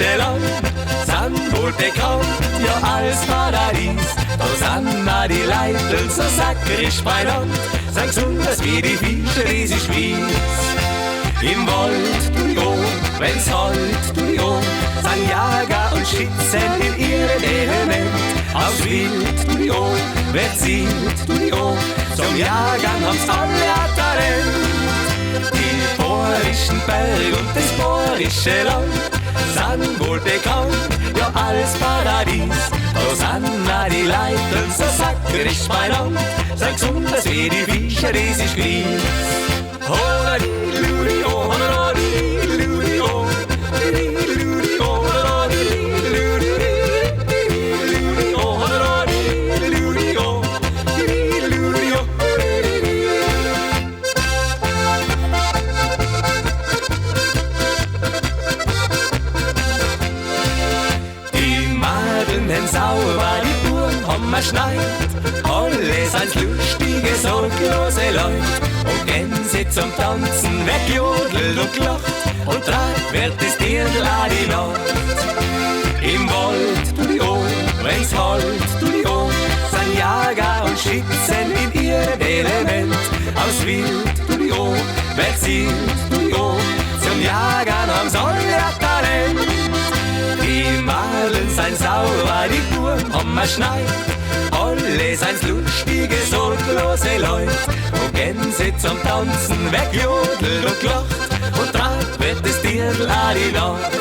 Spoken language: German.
bayerische Land sind wohl bekannt, ja als Paradies. Da sind auch die Leute so sackrisch beieinander, sind gesunders wie die Fische, die sich spieß. Im Wald, du jo, wenn's halt, du jo, sind Jäger und Schützen in ihrem Element. Aufs Wild, du jo, wer zielt, du jo, zum Jagen haben's alle ein Talent. Die bohrischen Berge und das bohrische Land sind wohl bekannt, ja als Paradies. Da sind auch die Leute so sackrisch beieinander, sind gesunders wie die Fische, die sich grieß. Sauber, die Buben haben wir schneit, alle sind's lustige, sorglose Leute. Und Gänse zum Tanzen, wer jodelt und lacht, und treibt wird das Dirndl auch die Nacht. Im Wald, du die Ohren, wenn's halt, du die Ohren, sind Jäger und Schützen in ihrem Element. Aus Wild, du die Ohren, wer zielt, du die Ohren, zum Jagern haben's alle ein Talent. Die Malen sind sauber, die Buben haben wir schneit, alle sind's lustige, sorglose Leute. Und Gänse zum Tanzen, wer jodelt und lacht, und treibt wird das Dirndl auch die Nacht.